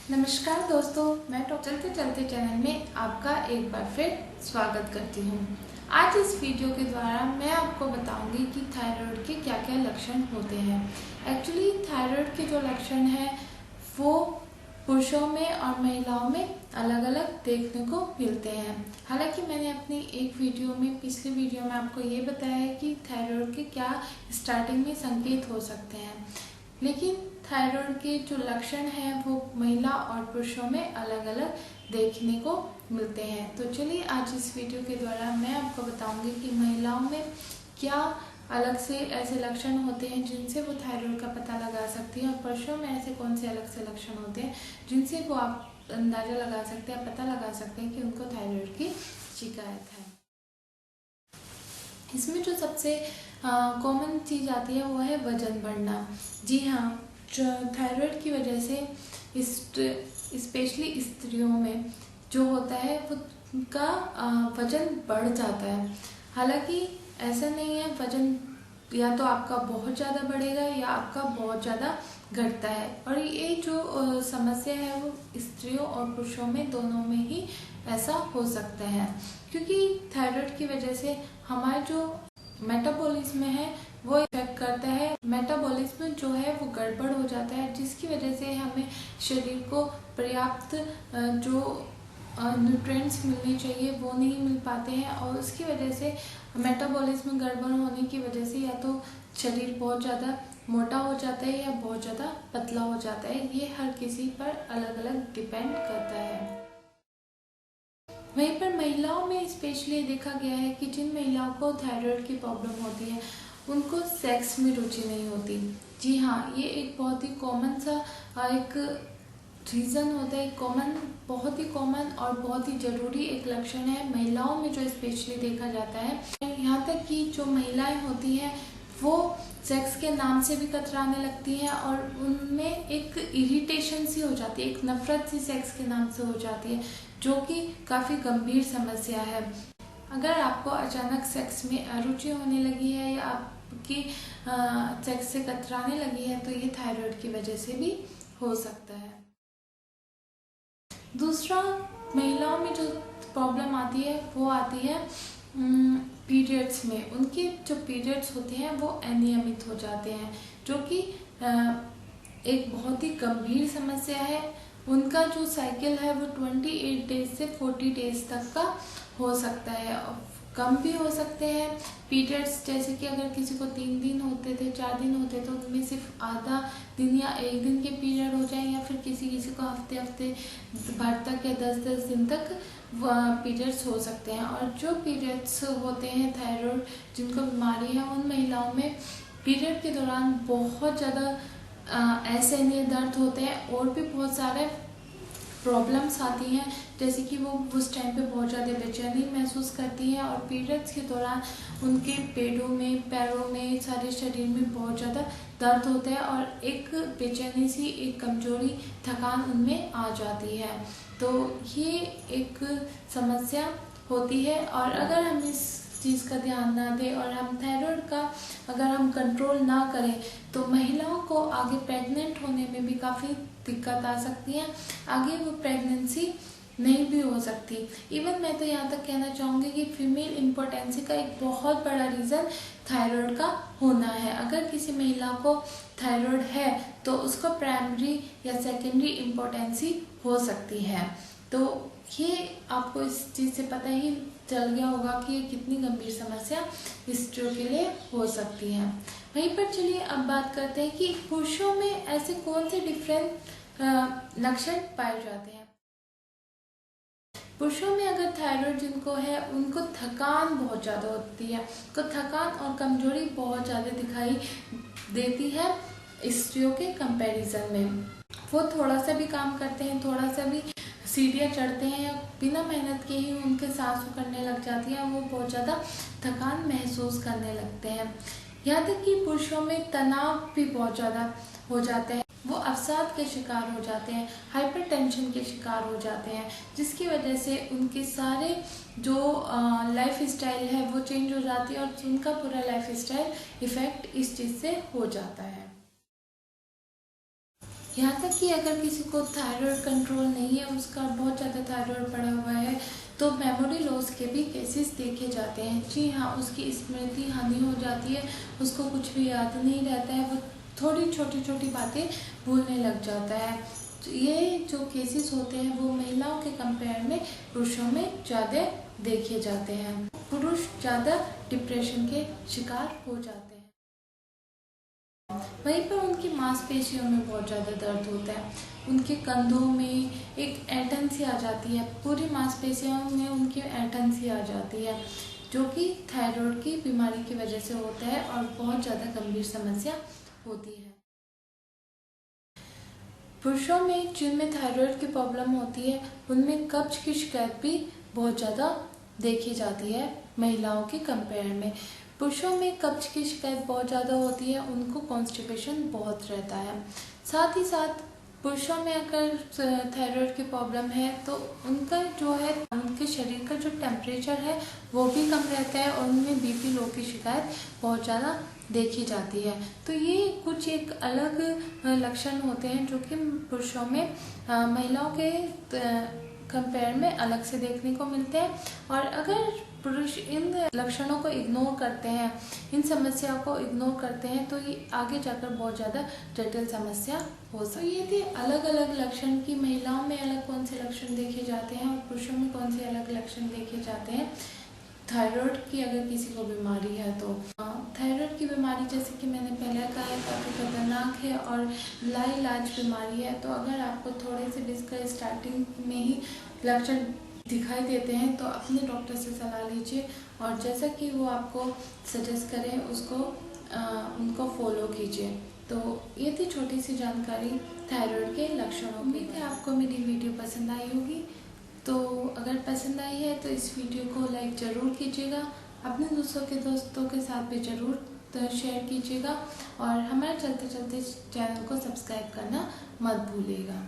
नमस्कार दोस्तों, मैं तो चलते चलते चैनल में आपका एक बार फिर स्वागत करती हूँ। आज इस वीडियो के द्वारा मैं आपको बताऊंगी कि थायराइड के क्या क्या लक्षण होते हैं। एक्चुअली थायराइड के जो लक्षण हैं वो पुरुषों में और महिलाओं में अलग अलग देखने को मिलते हैं। हालांकि मैंने अपनी एक वीडियो में पिछले वीडियो में आपको ये बताया है कि थायराइड के क्या स्टार्टिंग में संकेत हो सकते हैं, लेकिन थायराइड के जो लक्षण हैं वो महिला और पुरुषों में अलग अलग देखने को मिलते हैं। तो चलिए आज इस वीडियो के द्वारा मैं आपको बताऊंगी कि महिलाओं में क्या अलग से ऐसे लक्षण होते हैं जिनसे वो थायराइड का पता लगा सकती हैं, और पुरुषों में ऐसे कौन से अलग से लक्षण होते हैं जिनसे वो आप अंदाजा लगा सकते हैं, पता लगा सकते हैं कि उनको थायराइड की शिकायत है। इसमें जो सबसे कॉमन चीज़ आती है वो है वजन बढ़ना। जी हाँ, थायराइड की वजह से स्पेशली स्त्रियों में जो होता है वो उनका वजन बढ़ जाता है। हालांकि ऐसा नहीं है, वजन या तो आपका बहुत ज़्यादा बढ़ेगा या आपका बहुत ज़्यादा घटता है, और ये जो समस्या है वो स्त्रियों और पुरुषों में दोनों में ही ऐसा हो सकता है, क्योंकि थायराइड की वजह से हमारा जो मेटाबॉलिज्म है वो इफेक्ट करता है। मेटाबॉलिज्म जो है वो गड़बड़ हो जाता है, जिसकी वजह से हमें शरीर को पर्याप्त जो न्यूट्रिएंट्स मिलने चाहिए वो नहीं मिल पाते हैं, और उसकी वजह से मेटाबॉलिज्म गड़बड़ होने की वजह से या तो शरीर बहुत ज़्यादा मोटा हो जाता है या बहुत ज़्यादा पतला हो जाता है। ये हर किसी पर अलग अलग डिपेंड करता है। वहीं पर महिलाओं में स्पेशली देखा गया है कि जिन महिलाओं को थायराइड की प्रॉब्लम होती है उनको सेक्स में रुचि नहीं होती। जी हाँ, ये एक बहुत ही कॉमन सा एक रीज़न होता है, बहुत ही कॉमन और बहुत ही ज़रूरी एक लक्षण है महिलाओं में जो स्पेशली देखा जाता है। यहाँ तक कि जो महिलाएं होती हैं वो सेक्स के नाम से भी कतराने लगती हैं, और उनमें एक इरिटेशन सी हो जाती है, एक नफरत सी सेक्स के नाम से हो जाती है, जो कि काफ़ी गंभीर समस्या है। अगर आपको अचानक सेक्स में अरुचि होने लगी है या आपकी सेक्स से कतराने लगी है तो ये थायराइड की वजह से भी हो सकता है। दूसरा, महिलाओं में जो प्रॉब्लम आती है वो आती है पीरियड्स में। उनके जो पीरियड्स होते हैं वो अनियमित हो जाते हैं, जो कि एक बहुत ही गंभीर समस्या है। उनका जो साइकिल है वो 28 डेज से 40 डेज तक का हो सकता है, कम भी हो सकते हैं पीरियड्स। जैसे कि अगर किसी को 3 दिन होते थे, 4 दिन होते तो उनमें सिर्फ आधा दिन या 1 दिन के पीरियड हो जाए, या फिर किसी को हफ्ते भर तक या 10-10 दिन तक पीरियड्स हो सकते हैं। और जो पीरियड्स होते हैं थायराइड जिनको बीमारी है, उन महिलाओं में पीरियड के दौरान बहुत ज़्यादा असहनीय दर्द होते हैं, और भी बहुत सारे प्रॉब्लम्स आती हैं, जैसे कि वो उस टाइम पे बहुत ज़्यादा बेचैनी महसूस करती हैं, और पीरियड्स के दौरान उनके पेटों में, पैरों में, सारे शरीर में बहुत ज़्यादा दर्द होता है, और एक बेचैनी सी, एक कमजोरी, थकान उनमें आ जाती है। तो ये एक समस्या होती है, और अगर हम इस चीज़ का ध्यान ना दें और हम थायराइड का अगर हम कंट्रोल ना करें तो महिलाओं को आगे प्रेग्नेंट होने में भी काफ़ी दिक्कत आ सकती है। आगे वो प्रेगनेंसी नहीं भी हो सकती। इवन मैं तो यहाँ तक कहना चाहूँगी कि फीमेल इम्पोर्टेंसी का एक बहुत बड़ा रीज़न थायराइड का होना है। अगर किसी महिला को थायराइड है तो उसको प्राइमरी या सेकेंडरी इम्पोर्टेंसी हो सकती है। तो ये आपको इस चीज़ से पता ही चल गया होगा कि ये कितनी गंभीर समस्या स्त्रियों के लिए हो सकती है। वहीं पर चलिए अब बात करते हैं कि पुरुषों में ऐसे कौन से डिफरेंट लक्षण पाए जाते हैं। पुरुषों में अगर थायराइड जिनको है उनको थकान बहुत ज़्यादा होती है, तो थकान और कमजोरी बहुत ज़्यादा दिखाई देती है स्त्रियों के कंपैरिजन में। वो थोड़ा सा भी काम करते हैं, थोड़ा सा भी सीढ़ियाँ चढ़ते हैं, बिना मेहनत के ही उनके सांस उखड़ने लग जाती है, वो बहुत ज़्यादा थकान महसूस करने लगते हैं। यहाँ तक कि पुरुषों में तनाव भी बहुत ज़्यादा हो जाता है, वो अवसाद के शिकार हो जाते हैं, हाइपर टेंशन के शिकार हो जाते हैं, जिसकी वजह से उनके सारे जो लाइफ स्टाइल है वो चेंज हो जाती है, और उनका पूरा लाइफ स्टाइल इफेक्ट इस चीज़ से हो जाता है। यहाँ तक कि अगर किसी को थायराइड कंट्रोल नहीं है, उसका बहुत ज़्यादा थायराइड बढ़ा हुआ है, तो मेमोरी लॉस के भी केसेस देखे जाते हैं। जी हाँ, उसकी स्मृति हानि हो जाती है, उसको कुछ भी याद नहीं रहता है, वो थोड़ी छोटी छोटी बातें भूलने लग जाता है। तो ये जो केसेस होते हैं वो महिलाओं के कंपेयर में पुरुषों में ज़्यादा देखे जाते हैं। पुरुष ज़्यादा डिप्रेशन के शिकार हो जाते हैं। वहीं पर उनकी मांसपेशियों में बहुत ज़्यादा दर्द होता है, उनके कंधों में एक ऐंठन सी आ जाती है, पूरी मांसपेशियों में उनकी ऐंठन सी आ जाती है, जो कि थायराइड की बीमारी की वजह से होता है और बहुत ज़्यादा गंभीर समस्या होती है। पुरुषों में जिनमें थायराइड की प्रॉब्लम होती है, उनमें कब्ज की शिकायत भी बहुत ज़्यादा देखी जाती है महिलाओं के कंपेयर में। पुरुषों में कब्ज की शिकायत बहुत ज़्यादा होती है, उनको कॉन्स्टिपेशन बहुत रहता है। साथ ही साथ पुरुषों में अगर थायराइड की प्रॉब्लम है तो उनका जो है, उनके शरीर का जो टेम्परेचर है वो भी कम रहता है और उनमें बीपी लो की शिकायत बहुत ज़्यादा देखी जाती है। तो ये कुछ एक अलग लक्षण होते हैं जो कि पुरुषों में महिलाओं के कंपेयर में अलग से देखने को मिलते हैं। और अगर पुरुष इन लक्षणों को इग्नोर करते हैं, इन समस्याओं को इग्नोर करते हैं, तो ये आगे जाकर बहुत ज़्यादा जटिल समस्या हो सकती है। ये थे अलग अलग लक्षण की महिलाओं में अलग कौन से लक्षण देखे जाते हैं और पुरुषों में कौन से अलग लक्षण देखे जाते हैं थायराइड की अगर किसी को बीमारी है तो। थायराइड की बीमारी जैसे कि मैंने पहले कहा है काफ़ी खतरनाक है और लाइलाज बीमारी है। तो अगर आपको थोड़े से भी इसका स्टार्टिंग में ही लक्षण दिखाई देते हैं तो अपने डॉक्टर से सलाह लीजिए और जैसा कि वो आपको सजेस्ट करें उसको उनको फॉलो कीजिए। तो ये थी छोटी सी जानकारी थायराइड के लक्षणों की। उम्मीद है आपको मेरी वीडियो पसंद आई होगी। तो अगर पसंद आई है तो इस वीडियो को लाइक ज़रूर कीजिएगा, अपने दोस्तों के साथ भी ज़रूर शेयर कीजिएगा और हमारे चलते चलते चैनल को सब्सक्राइब करना मत भूलिएगा।